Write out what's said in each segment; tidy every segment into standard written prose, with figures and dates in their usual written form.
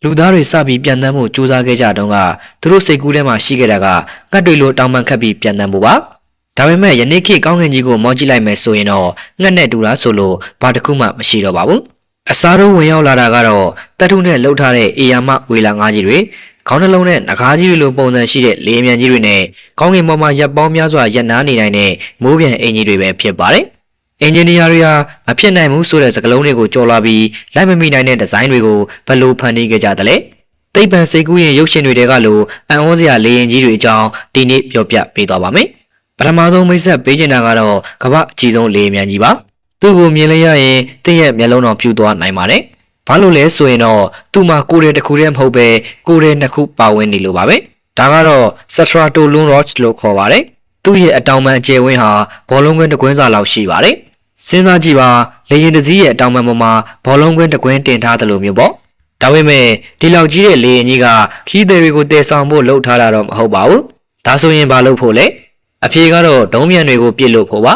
လူသားတွေစပြီးပြန်တမ်းမှုစူးစမ်းခဲ့ကြတုန်းကသူတို့စိတ်ကူးထဲမှာရှိခဲ့တာကငှက်တွေလိုတောင်ပန်ခတ်ပြီးပြန်တမ်းဖို့ပါဒါပေမဲ့ယနေ့ခေတ်ကောင်းကင်ကြီးကိုမောကြည့်လိုက်မယ်ဆိုရင်တော့ငှက်နဲ့တူတာဆိုလို့ဘာတစ်ခုမှမရှိတော့ပါဘူးအစားတို့ဝင်ရောက်လာတာကတော့တထုနဲ့လှုပ်ထားတဲ့အေယာမဝေလာငါးကြီးတွေခေါင်းနှလုံးနဲ့နှကားကြီးတွေလိုပုံစံရှိတဲ့လေမြန်ကြီးတွေနဲ့ကောင်းကင်ပေါ်မှာရပ်ပေါင်းများစွာရပ်နားနေနိုင်တဲ့မိုးပြန်အင်ကြီးတွေပဲဖြစ်ပါတယ်အင်ဂျင်နီယာတွေဟာမဖြစ်နိုင်ဘူးဆိုတဲ့စကားလုံးတွေကိုကြော်လာပြီးလိုက်မမိနိုင်တဲ့ဒီဇိုင်းတွေကိုဘယ်လိုဖန်တီးခဲ့ကြသလဲသိပ္ပံစိတ်ကူးရင်ရုပ်ရှင်တွေကလိုအံ့ဩစရာလေရင်ကြီးတွေအကြောင်းဒီနေ့ပြောပြပေးသွားပါမယ်ပထမဆုံးမိတ်ဆက်ပေးချင်တာကတော့ကမ္ဘာအကြီးဆုံးလေမြန်ကြီးပါသူ့ကိုမြင်လိုက်ရရင်တင့်ရဲ့မျက်လုံးတော်ဖြူသွားနိုင်ပါတယ်ဘာလို့လဲဆိုရင်တော့သူ့မှာကိုယ်တည်းတစ်ခုတည်းမဟုတ်ပဲကိုယ်တည်းနှစ်ခုပါဝင်နေလို့ပါပဲဒါကတော့ Stratolun Roche လို့ခေါ်ပါတယ်သူ့ရဲ့အတောင်ပံအကျယ်ဝန်းဟာဘောလုံးကွင်းတစ်ကွင်းစာလောက်ရှိပါတယ်စဉ်းစားကြည့်ပါလေရင်တစ်စီးရဲ့အတောင်ပံပေါ်မှာဘောလုံးကွင်းတစ်ကွင်းတင်ထားသလိုမျိုးပေါ့ဒါပေမဲ့ဒီလောက်ကြီးတဲ့လေရင်ကြီးကခီးသည်တွေကိုတည်ဆောင်ဖို့လှုပ်ထားတာတော့မဟုတ်ပါဘူးဒါဆိုရင်ဘာလုပ်ဖို့လဲအဖြေကတော့ဒုံးမြန်တွေကိုပြစ်လို့ဖို့ပါ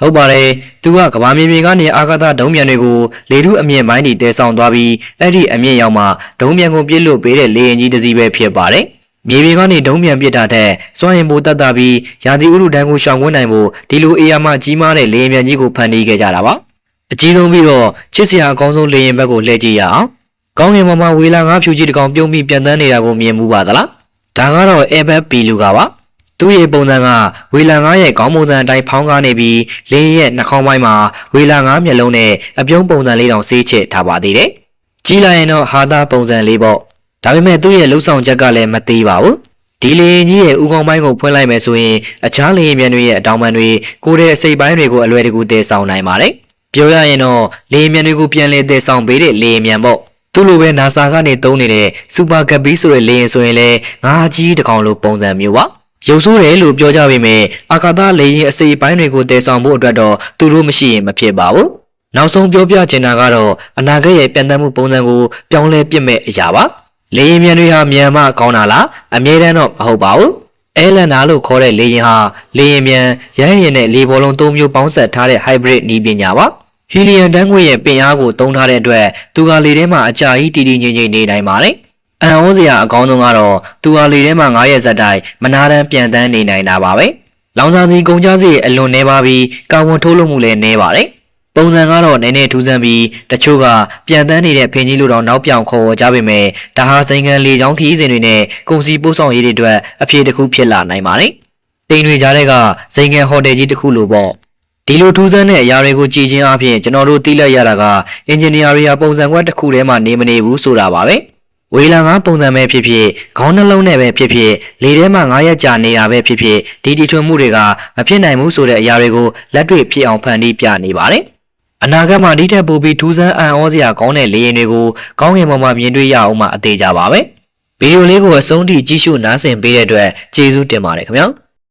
ဟုတ်ပါတယ်သူကကဘာမြေပြင်ကနေအာကာသဒုံးမြန်တွေကိုလေထုအမြင့်ပိုင်းတွေတည်ဆောင်သွားပြီးအဲ့ဒီအမြင့်ရောက်မှဒုံးမြန်ကိုပြစ်လို့ပေးတဲ့လေရင်ကြီးတစ်စီးပဲဖြစ်ပါတယ်မြေပြင်ကနေဒုံးမြန်ပစ်တာတဲ့စွမ်းရင်ပိုတက်တာပြီးရာသီဥတုတန်းကိုရှောင်ကွင်းနိုင်ဖို့ဒီလိုအေးရမှကြီးမားတဲ့လေရင်မြန်ကြီးကိုဖန်တီးခဲ့ကြတာပါအကြီးဆုံးပြီးတော့ချစ်စရာအကောင်းဆုံးလေရင်ဘက်ကိုလှည့်ကြည့်ရအောင်ကောင်းကင်ပေါ်မှာဝေလာငါးဖြူကြီးတစ်ကောင်ပြုံးပြီးပြန်တန်းနေတာကိုမြင်မှုပါသလားဒါကတော့ Airbus B လူကပါသူ့ရဲ့ပုံစံကဝေလာငါးရဲ့ခေါင်းပုံစံအတိုင်းဖောင်းကားနေပြီးလေရဲ့နှာခေါင်းပိုင်းမှာဝေလာငါးမျက်လုံးနဲ့အပြုံးပုံစံလေးတောင်ဆေးချစ်ထားပါသေးတယ်ကြီးလိုက်ရင်တော့ဟာသားပုံစံလေးပေါ့ဒါပေမဲ့သူ့ရဲ့လှုပ်ဆောင်ချက်ကလည်းမသေးပါဘူးဒီလေရင်ကြီးရဲ့ဥကောင်းပိုင်းကိုဖွင့်လိုက်မယ်ဆိုရင်အခြားလေရင်မြန်တွေရဲ့အတောင်ပံတွေကိုယ်တဲ့အစိပ်ပိုင်းတွေကိုအလွယ်တကူတည်ဆောင်နိုင်ပါတယ်ပြောရရင်တော့လေရင်မြန်တွေကိုပြန်လည်တည်ဆောင်ပေးတဲ့လေရင်မြန်ပေါ့သူ့လိုပဲ NASA ကနေသုံးနေတဲ့ Super Cubby ဆိုတဲ့လေရင်ဆိုရင်လည်းငါးကြီးတစ်ကောင်လိုပုံစံမျိုးပါရုပ်ဆိုးတယ်လို့ပြောကြပေမဲ့အာကာသလေရင်အစိပ်ပိုင်းတွေကိုတည်ဆောင်ဖို့အတွက်တော့သူတို့မရှိရင်မဖြစ်ပါဘူးနောက်ဆုံးပြောပြချင်တာကတော့အနာဂတ်ရဲ့ပြန်တမ်းမှုပုံစံကိုပြောင်းလဲပစ်မဲ့အရာပါလေရင်မြန်တွေဟာမြန်မှကောင်းတာလားအမြဲတမ်းတော့မဟုတ်ပါဘူးအဲလန်နာလို့ခေါ်တဲ့လေရင်ဟာလေရင်မြန်ရဟရင်နဲ့လေဘောလုံး၃မျိုးပေါင်းစပ်ထားတဲ့ hybrid နည်းပညာပါဟီလီယမ်တန်းငွေရဲ့ပင်အားကိုသုံးထားတဲ့အတွက်သူကလေထဲမှာအကြာကြီးတည်တည်ငြိမ်ငြိမ်နေနိုင်ပါတယ်အံ့ဩစရာအကောင်းဆုံးကတော့သူဟာလေထဲမှာ9ရက်ဇက်တိုင်းမနာတမ်းပြန်တန်းနေနိုင်တာပါပဲလောင်စာဆီကုန်ကျစရိတ်အလွန်နှဲပါပြီးကာဗွန်ထုတ်လွှတ်မှုလည်းနှဲပါတယ်ပုံစံကတော့နည်းနည်းထူးဆန်းပြီးတချို့ကပြန်တန်းနေတဲ့ဖင်ကြီးလိုတောင်နောက်ပြောင်ခေါ်ကြပေမဲ့ဒါဟာစိန်ခံလေချောင်းခီးစဉ်တွေနဲ့ကုန်စည်ပို့ဆောင်ရေးတွေအတွက်အဖြေတစ်ခုဖြစ်လာနိုင်ပါတယ်တိမ်တွေကြားတဲ့ကစိန်ခံဟိုတယ်ကြီးတစ်ခုလိုပေါ့ဒီလိုထူးဆန်းတဲ့အရာတွေကိုကြည်ချင်းအပြင်ကျွန်တော်တို့သိလိုက်ရတာကအင်ဂျင်နီယာတွေဟာပုံစံကွက်တစ်ခုထဲမှာနေမနေဘူးဆိုတာပါပဲဝေလာငါးပုံစံပဲဖြစ်ဖြစ်ခေါင်းနှလုံးနဲ့ပဲဖြစ်ဖြစ်လေထဲမှာ9ရက်ကြာနေတာပဲဖြစ်ဖြစ်ဒီတီထွင်မှုတွေကမဖြစ်နိုင်ဘူးဆိုတဲ့အရာတွေကိုလက်တွေ့ဖြစ်အောင်ဖန်တီးပြနေပါတယ်အနာဂတ်မှာဒီထက်ပိုပြီးထူးဆန်းအံ့ဩစရာကောင်းတဲ့လေယာဉ်တွေကိုကောင်းကင်ပေါ်မှာမြင်တွေ့ရအောင်မှအသေးကြပါပဲဗီဒီယိုလေးကိုအဆုံးထိကြည့်ရှုနားဆင်ပေးတဲ့အတွက်ကျေးဇူးတင်ပါတယ်ခင်ဗျာ